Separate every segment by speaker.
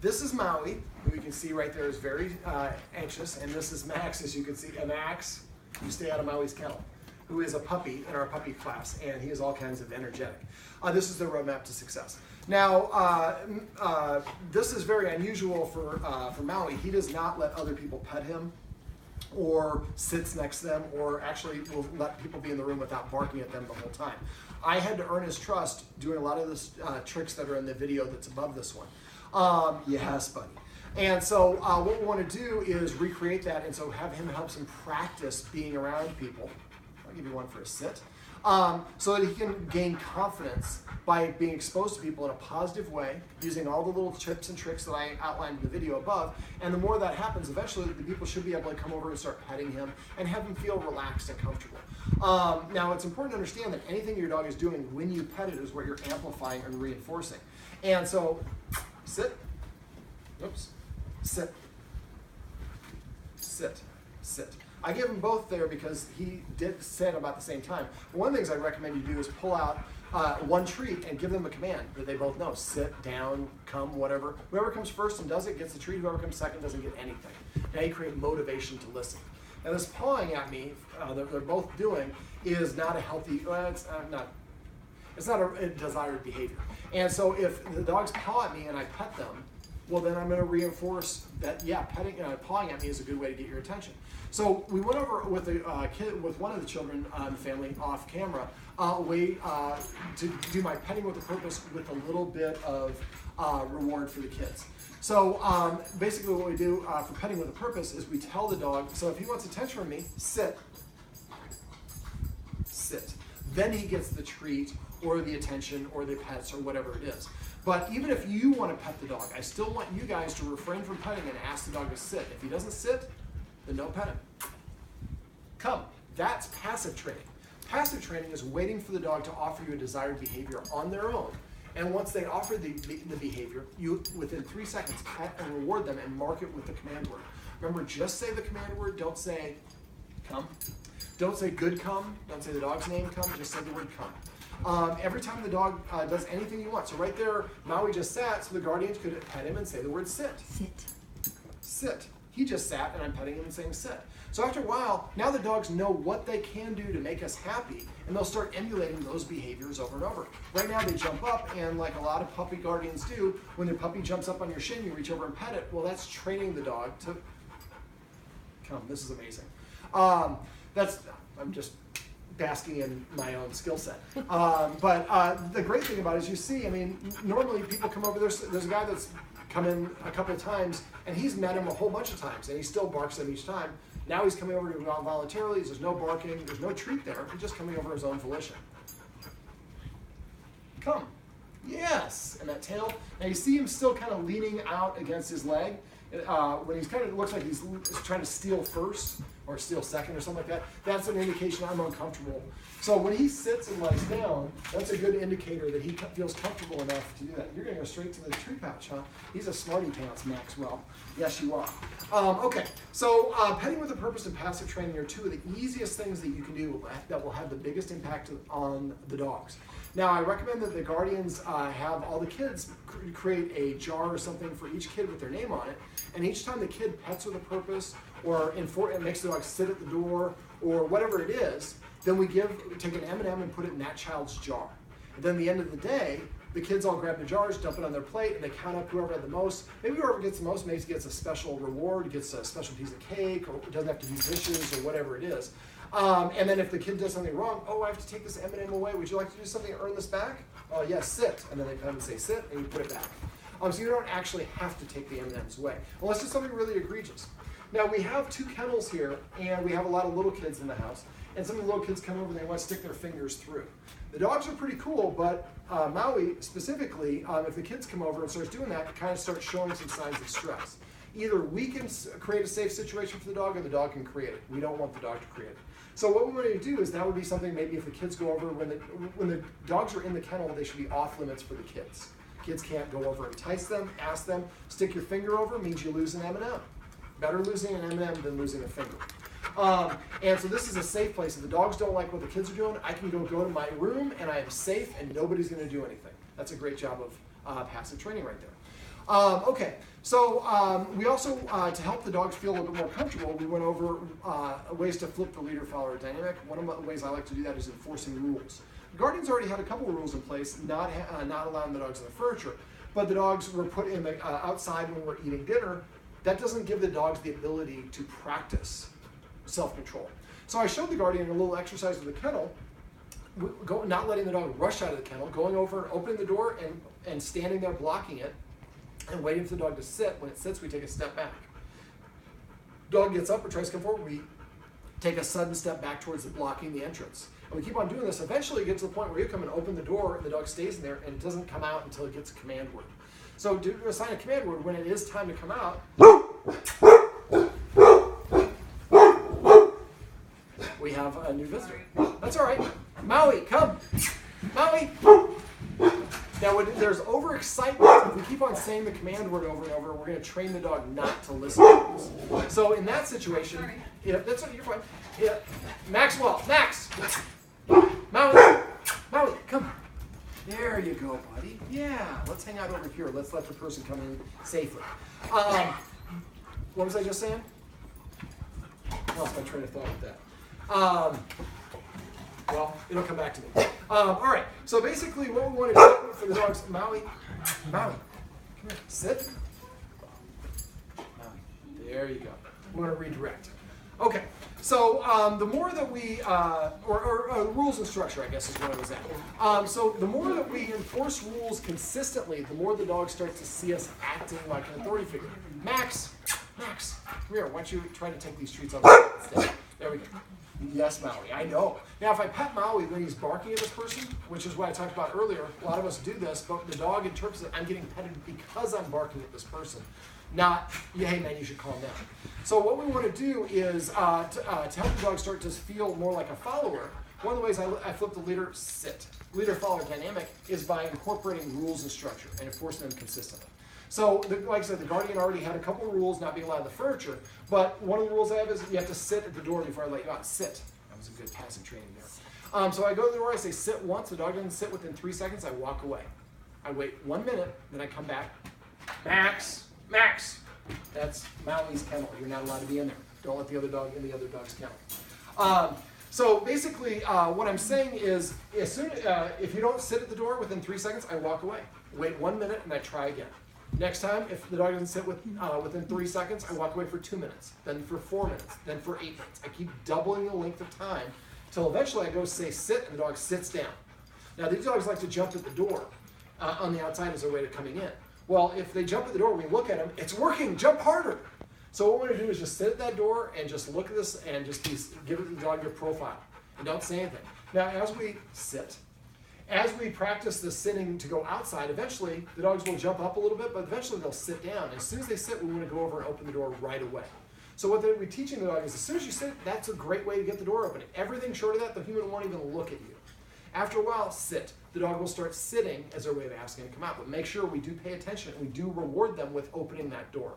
Speaker 1: this is Maui, who you can see right there is very anxious, and this is Max, as you can see. And Max, you stay out of Maui's kennel, who is a puppy in our puppy class, and he is all kinds of energetic. This is the roadmap to success. Now, this is very unusual for Maui. He does not let other people pet him, or sits next to them, or actually will let people be in the room without barking at them the whole time. I had to earn his trust doing a lot of the tricks that are in the video that's above this one. Yes, buddy. And so what we want to do is recreate that, and so have him help him practice being around people. I'll give you one for a sit. So that he can gain confidence by being exposed to people in a positive way, using all the little tips and tricks that I outlined in the video above. And the more that happens, eventually the people should be able to come over and start petting him and have him feel relaxed and comfortable. Now, it's important to understand that anything your dog is doing when you pet it is what you're amplifying and reinforcing. And so, sit, oops, sit, sit, sit. I give them both there because he did sit about the same time. One of the things I recommend you do is pull out one treat and give them a command that they both know. Sit, down, come, whatever. Whoever comes first and does it gets the treat. Whoever comes second doesn't get anything. Now you create motivation to listen. Now this pawing at me that they're both doing is not a healthy, it's not a desired behavior. And so if the dogs paw at me and I pet them, well then I'm going to reinforce that, yeah, pawing at me is a good way to get your attention. So we went over with with one of the children in the family off camera, a way to do my petting with a purpose with a little bit of reward for the kids. So basically what we do for petting with a purpose is we tell the dog, so if he wants attention from me, sit, sit. Then he gets the treat or the attention or the pets or whatever it is. But even if you want to pet the dog, I still want you guys to refrain from petting and ask the dog to sit. If he doesn't sit, then don't pet him. Come. That's passive training. Passive training is waiting for the dog to offer you a desired behavior on their own. And once they offer the behavior, you, within 3 seconds, pet and reward them and mark it with the command word. Remember, just say the command word. Don't say come. Don't say good come. Don't say the dog's name come. Just say the word come. Every time the dog does anything you want. So right there, Maui just sat, so the guardians could pet him and say the word sit.
Speaker 2: Sit.
Speaker 1: Sit. He just sat and I'm petting him and saying sit. So after a while, now the dogs know what they can do to make us happy, and they'll start emulating those behaviors over and over. Right now they jump up, and like a lot of puppy guardians do, when their puppy jumps up on your shin, you reach over and pet it. Well, that's training the dog to come. This is amazing. I'm just basking in my own skill set. But the great thing about it is you see, I mean, normally people come over, there's a guy that's come in a couple of times, and he's met him a whole bunch of times, and he still barks them each time. Now he's coming over to voluntarily, there's no barking, there's no treat there, he's just coming over his own volition. Come. Yes. And that tail, now you see him still kind of leaning out against his leg. When he's kind of looks like he's trying to steal first or steal second or something like that, that's an indication I'm uncomfortable. So when he sits and lies down, that's a good indicator that he feels comfortable enough to do that. You're going to go straight to the tree pouch, huh? He's a smarty pants, Maxwell. Yes, you are. Okay, so petting with a purpose and passive training are two of the easiest things that you can do that will have the biggest impact on the dogs. Now, I recommend that the guardians have all the kids create a jar or something for each kid with their name on it, and each time the kid pets with a purpose or it makes the dog sit at the door or whatever it is, then we take an M&M and put it in that child's jar. And then at the end of the day, the kids all grab the jars, dump it on their plate, and they count up whoever had the most. Maybe whoever gets the most maybe gets a special reward, gets a special piece of cake, or doesn't have to do dishes or whatever it is. And then if the kid does something wrong, oh, I have to take this M&M away. Would you like to do something to earn this back? Oh, yes, sit. And then they come and say sit, and you put it back. So you don't actually have to take the M&Ms away, unless it's something really egregious. Now, we have 2 kennels here, and we have a lot of little kids in the house. And some of the little kids come over and they want to stick their fingers through. The dogs are pretty cool, but Maui specifically, if the kids come over and starts doing that, it kind of starts showing some signs of stress. Either we can create a safe situation for the dog, or the dog can create it. We don't want the dog to create it. So what we want to do is that would be something maybe if the kids go over, when the dogs are in the kennel, they should be off limits for the kids. Kids can't go over and entice them, ask them. Stick your finger over means you lose an M&M. Better losing an M&M than losing a finger. And so this is a safe place. If the dogs don't like what the kids are doing, I can go to my room and I am safe and nobody's going to do anything. That's a great job of passive training right there. Okay, So we also, to help the dogs feel a little bit more comfortable, we went over ways to flip the leader-follower dynamic. One of the ways I like to do that is enforcing rules. The Guardians already had a couple rules in place, not allowing the dogs in the furniture, but the dogs were put in the outside when we're eating dinner. That doesn't give the dogs the ability to practice self-control. So I showed the Guardian a little exercise with the kennel, not letting the dog rush out of the kennel, going over, opening the door, and standing there blocking it, and waiting for the dog to sit. When it sits, we take a step back. Dog gets up or tries to come forward, we take a sudden step back towards blocking the entrance. And we keep on doing this. Eventually you get to the point where you come and open the door and the dog stays in there and it doesn't come out until it gets a command word. So to assign a command word, when it is time to come out, we have a new visitor. That's all right. Maui, come. Maui. Now, when there's overexcitement, if we keep on saying the command word over and over, we're going to train the dog not to listen to us. So in that situation, yeah, that's what you're fine. Yeah, Maxwell, Max, Maui, Maui, come. There you go, buddy. Yeah, let's hang out over here. Let's let the person come in safely. What was I just saying? I lost my train of thought with that. Well, it'll come back to me. All right, so basically what we want to do for the dogs, Maui, come here, sit. Maui, there you go. We're going to redirect. Okay, so the more that we, rules and structure, I guess is what I was at. So the more that we enforce rules consistently, the more the dog starts to see us acting like an authority figure. Max, come here, why don't you try to take these treats on the instead? There we go. Yes, Maui, I know. Now, if I pet Maui when he's barking at this person, which is what I talked about earlier, a lot of us do this, but the dog interprets it, I'm getting petted because I'm barking at this person, not, yeah, hey man, you should calm down. So what we want to do is, to help the dog start to feel more like a follower, one of the ways I flip the leader-follower dynamic is by incorporating rules and structure and enforcing them consistently. So, like I said, the Guardian already had a couple of rules, not being allowed in the furniture, but one of the rules I have is you have to sit at the door before I let you out. Sit. That was a good passive training there. So I go to the door, I say sit once, the dog doesn't sit within 3 seconds, I walk away. I wait 1 minute, then I come back. Max! That's Maui's kennel. You're not allowed to be in there. Don't let the other dog in the other dog's kennel. So basically, what I'm saying is, as soon if you don't sit at the door within 3 seconds, I walk away. Wait 1 minute, and I try again. Next time, if the dog doesn't sit within 3 seconds, I walk away for 2 minutes, then for 4 minutes, then for 8 minutes. I keep doubling the length of time until eventually I go say sit, and the dog sits down. Now, these dogs like to jump at the door on the outside as a way to coming in. Well, if they jump at the door, we look at them, it's working, jump harder. So what we're going to do is just sit at that door and just look at this and just give the dog your profile and don't say anything. Now, as we sit, as we practice the sitting to go outside, eventually the dogs will jump up a little bit, but eventually they'll sit down. As soon as they sit, we want to go over and open the door right away. So what we're teaching the dog is as soon as you sit, that's a great way to get the door open. Everything short of that, the human won't even look at you. After a while, sit. The dog will start sitting as their way of asking to come out, but make sure we do pay attention and we do reward them with opening that door.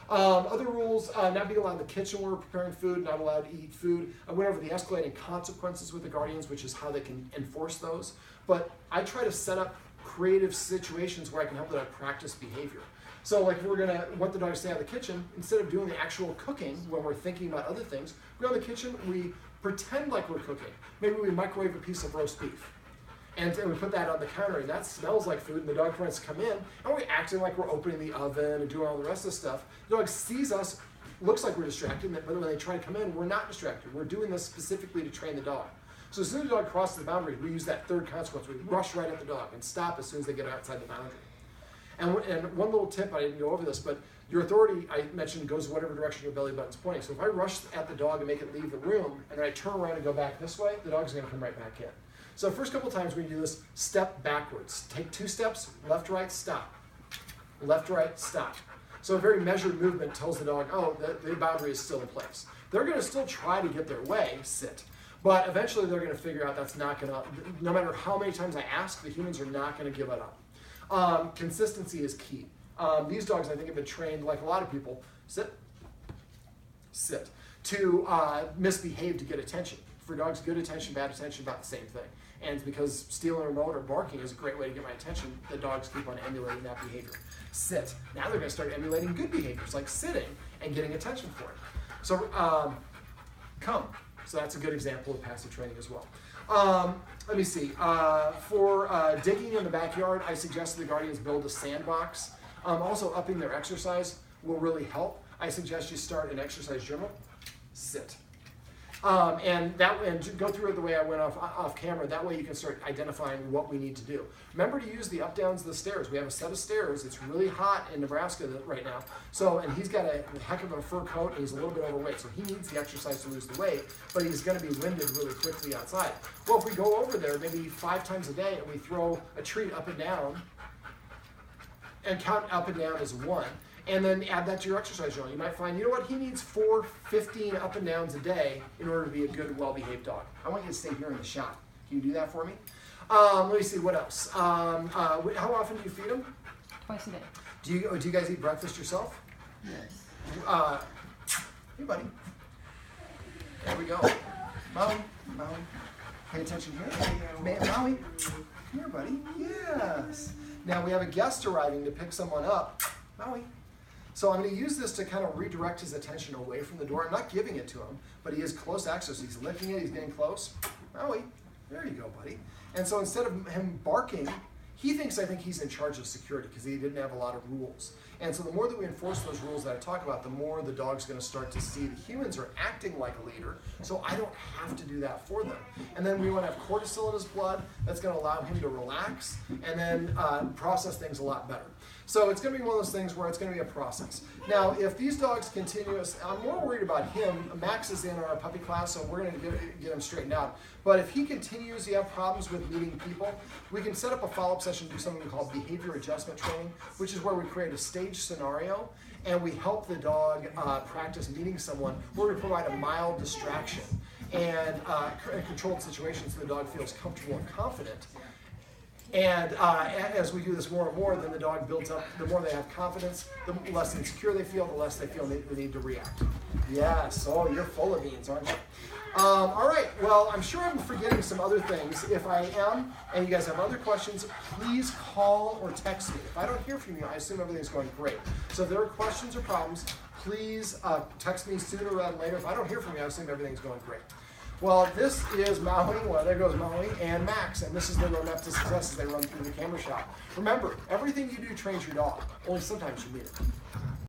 Speaker 1: Other rules, not being allowed in the kitchen when we're preparing food, not allowed to eat food. I went over the escalating consequences with the Guardians, which is how they can enforce those. But I try to set up creative situations where I can help the dog practice behavior. So like if we're going to want the dog to stay out of the kitchen, instead of doing the actual cooking when we're thinking about other things, we go in the kitchen, we pretend like we're cooking. Maybe we microwave a piece of roast beef. And we put that on the counter, and that smells like food, and the dog wants to come in, and we're acting like we're opening the oven and doing all the rest of the stuff. The dog sees us, looks like we're distracted, but when they try to come in, we're not distracted. We're doing this specifically to train the dog. So as soon as the dog crosses the boundary, we use that third consequence. We rush right at the dog and stop as soon as they get outside the boundary. And one little tip, I didn't go over this, but your authority, I mentioned, goes whatever direction your belly button's pointing. So if I rush at the dog and make it leave the room, and then I turn around and go back this way, the dog's going to come right back in. So the first couple times when you do this, step backwards. Take 2 steps, left, right, stop. Left, right, stop. So a very measured movement tells the dog, oh, the boundary is still in place. They're going to still try to get their way, sit. But eventually they're going to figure out that's not going to, no matter how many times I ask, the humans are not going to give it up. Consistency is key. These dogs, I think, have been trained, like a lot of people, sit, to misbehave to get attention. For dogs, good attention, bad attention, about the same thing. And it's because stealing a remote or barking is a great way to get my attention. The dogs keep on emulating that behavior. Sit. Now they're going to start emulating good behaviors like sitting and getting attention for it. So come. So that's a good example of passive training as well. Let me see. For digging in the backyard, I suggested the Guardians build a sandbox. Also, upping their exercise will really help. I suggest you start an exercise journal. Sit. And go through it the way I went off camera. That way you can start identifying what we need to do. Remember to use the up downs of the stairs. We have a set of stairs. It's really hot in Nebraska right now. So, and he's got a heck of a fur coat and he's a little bit overweight. So he needs the exercise to lose the weight, but he's going to be winded really quickly outside. Well, if we go over there maybe 5 times a day and we throw a treat up and down and count up and down as 1, and then add that to your exercise journal. You might find, you know what, he needs 15 up and downs a day in order to be a good, well-behaved dog. I want you to stay here in the shop. Can you do that for me? Let me see, what else? How often do you feed him?
Speaker 2: Twice a day.
Speaker 1: Do you guys eat breakfast yourself?
Speaker 2: Yes.
Speaker 1: Hey, buddy. There we go. Maui, Maui. Pay attention here. Maui, come here, buddy. Yes. Now we have a guest arriving to pick someone up. Maui. So I'm going to use this to kind of redirect his attention away from the door. I'm not giving it to him, but he has close access. He's licking it, he's getting close. Maui, there you go, buddy. And so instead of him barking, he thinks I think he's in charge of security because he didn't have a lot of rules. And so the more that we enforce those rules that I talk about, the more the dog's going to start to see the humans are acting like a leader, so I don't have to do that for them. And then we want to have cortisol in his blood. That's going to allow him to relax and then process things a lot better. So it's going to be one of those things where it's going to be a process. Now, if these dogs continue, I'm more worried about him. Max is in our puppy class, so we're going to get him straightened out. But if he continues to have problems with meeting people, we can set up a follow-up session, do something called behavior adjustment training, which is where we create a stage scenario, and we help the dog practice meeting someone where we provide a mild distraction and a controlled situation so the dog feels comfortable and confident. And as we do this more and more, then the dog builds up. The more they have confidence, the less insecure they feel, the less they feel they need to react. Yes, oh, you're full of beans, aren't you? All right, well, I'm sure I'm forgetting some other things. If I am, and you guys have other questions, please call or text me. If I don't hear from you, I assume everything's going great. So if there are questions or problems, please text me sooner rather than later. If I don't hear from you, I assume everything's going great. Well, this is Maui, well, there goes Maui, and Max, and this is the roadmap to success as they run through the camera shot. Remember, everything you do trains your dog, only sometimes you need it.